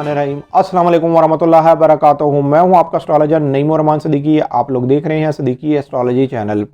बिस्मिल्लाहिर्रहमानिर्रहीम। अस्सलाम वालेकुम वरहमतुल्लाहि वबरकातुहू। मैं हूं आपका एस्ट्रोलॉजर नईम रहमान सदीकी। आप लोग देख रहे हैं सदीकी एस्ट्रोलॉजी चैनल।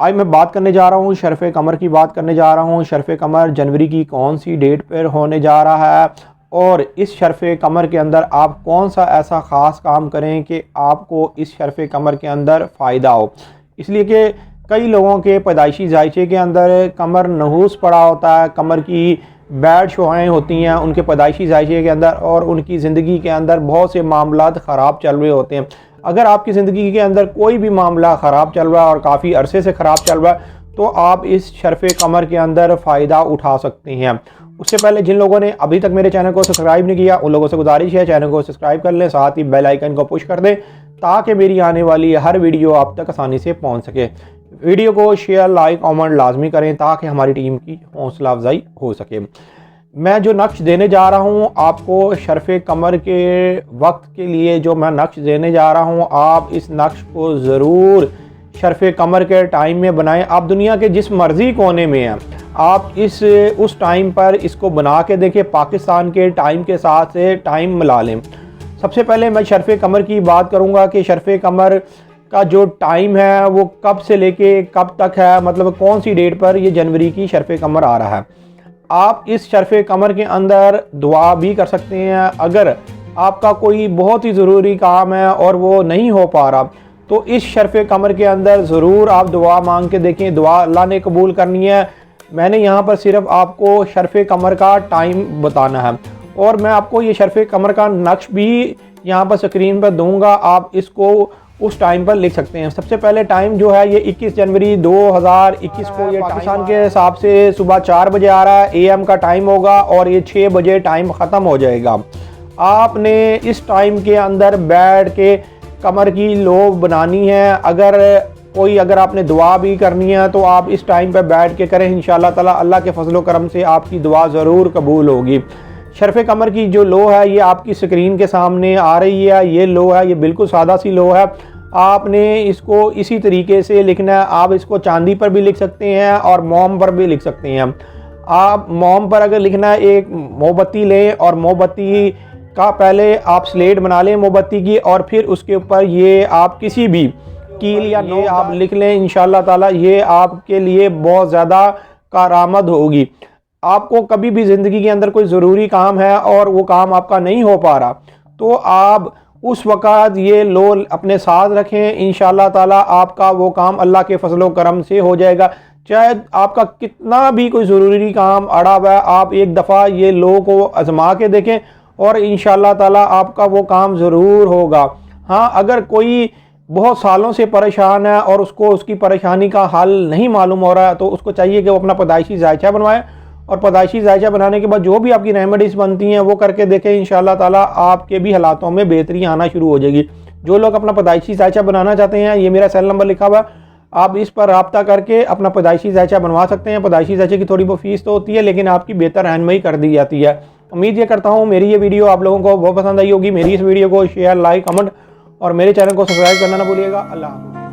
आज मैं बात करने जा रहा हूं शरफ़े कमर की बात करने जा रहा हूं। शरफ़े कमर जनवरी की कौन सी डेट पर होने जा रहा है और इस शरफ़े कमर के अंदर आप कौन सा ऐसा ख़ास काम करें कि आपको इस शरफ़े कमर के अंदर फ़ायदा हो। इसलिए कि कई लोगों के पैदाइशी जायचे के अंदर कमर नहूस पड़ा होता है, कमर की बैड शुआएँ होती हैं उनके पैदाइशी जायचे के अंदर और उनकी ज़िंदगी के अंदर बहुत से मामलात ख़राब चल रहे होते हैं। अगर आपकी ज़िंदगी के अंदर कोई भी मामला ख़राब चल रहा है और काफ़ी अरसे से ख़राब चल रहा है तो आप इस शरफ़े कमर के अंदर फ़ायदा उठा सकते हैं। उससे पहले जिन लोगों ने अभी तक मेरे चैनल को सब्सक्राइब नहीं किया उन लोगों से गुजारिश है चैनल को सब्सक्राइब कर लें, साथ ही बेल आइकन को पुश कर दें ताकि मेरी आने वाली हर वीडियो आप तक आसानी से पहुंच सके। वीडियो को शेयर लाइक कमेंट लाजमी करें ताकि हमारी टीम की हौसला अफजाई हो सके। मैं जो नक्श देने जा रहा हूं आपको शरफ़े कमर के वक्त के लिए, जो मैं नक्श देने जा रहा हूं आप इस नक्श को ज़रूर शरफ़े कमर के टाइम में बनाएं। आप दुनिया के जिस मर्ज़ी कोने में हैं आप उस टाइम पर इसको बना के देखें। पाकिस्तान के टाइम के साथ से टाइम मिला लें। सबसे पहले मैं शरफ़े कमर की बात करूंगा कि शरफ़े कमर का जो टाइम है वो कब से लेके कब तक है, मतलब कौन सी डेट पर ये जनवरी की शरफ़े कमर आ रहा है। आप इस शरफ़े कमर के अंदर दुआ भी कर सकते हैं। अगर आपका कोई बहुत ही ज़रूरी काम है और वो नहीं हो पा रहा तो इस शरफ़े कमर के अंदर ज़रूर आप दुआ मांग के देखें। दुआ अल्लाह ने कबूल करनी है। मैंने यहाँ पर सिर्फ आपको शरफ़े कमर का टाइम बताना है और मैं आपको ये शरफ़े कमर का नक्श भी यहाँ पर स्क्रीन पर दूंगा। आप इसको उस टाइम पर लिख सकते हैं। सबसे पहले टाइम जो है ये 21 जनवरी 2021 को ये पाकिस्तान के हिसाब से सुबह 4 बजे आ रहा है। AM का टाइम होगा और ये 6 बजे टाइम ख़त्म हो जाएगा। आपने इस टाइम के अंदर बैठ के कमर की लोब बनानी है। अगर आपने दुआ भी करनी है तो आप इस टाइम पर बैठ के करें। इंशाअल्लाह ताला अल्लाह के फजल करम से आपकी दुआ ज़रूर कबूल होगी। शरफ़े कमर की जो लो है ये आपकी स्क्रीन के सामने आ रही है। ये लो है, ये बिल्कुल सादा सी लो है। आपने इसको इसी तरीके से लिखना है। आप इसको चांदी पर भी लिख सकते हैं और मोम पर भी लिख सकते हैं। आप मोम पर अगर लिखना है एक मोमबत्ती लें और मोमबत्ती का पहले आप स्लेट बना लें मोमबत्ती की और फिर उसके ऊपर ये आप किसी भी कील या नो आप लिख लें। इंशाअल्लाह ताला ये आपके लिए बहुत ज़्यादा कारामद होगी। आपको कभी भी ज़िंदगी के अंदर कोई ज़रूरी काम है और वो काम आपका नहीं हो पा रहा तो आप उस वक़्त ये लो अपने साथ रखें। इंशाअल्लाह ताला आपका वो काम अल्लाह के फजलो करम से हो जाएगा। चाहे आपका कितना भी कोई ज़रूरी काम अड़ा हुआ है आप एक दफ़ा ये लो को आजमा के देखें और इंशाअल्लाह ताला आपका वो काम ज़रूर होगा। हाँ, अगर कोई बहुत सालों से परेशान है और उसको उसकी परेशानी का हल नहीं मालूम हो रहा है तो उसको चाहिए कि वो अपना पैदाइशी जायचा बनवाए और पैदाइशी जायचा बनाने के बाद जो भी आपकी रेमेडीज़ बनती हैं वो करके देखें। इंशाअल्लाह ताला आपके भी हालातों में बेहतरी आना शुरू हो जाएगी। जो लोग अपना पैदाइशी जायचा बनाना चाहते हैं ये मेरा सेल नंबर लिखा हुआ है, आप इस पर रब्ता करके अपना पैदाइशी जायचा बनवा सकते हैं। पैदाइशी जायचे की थोड़ी बहुत फीस तो होती है लेकिन आपकी बेहतर रहनुमाई कर दी जाती है। उम्मीद ये करता हूँ मेरी ये वीडियो आप लोगों को बहुत पसंद आई होगी। मेरी इस वीडियो को शेयर लाइक कमेंट और मेरे चैनल को सब्सक्राइब करना ना भूलिएगा। अल्लाह हाफ़िज़।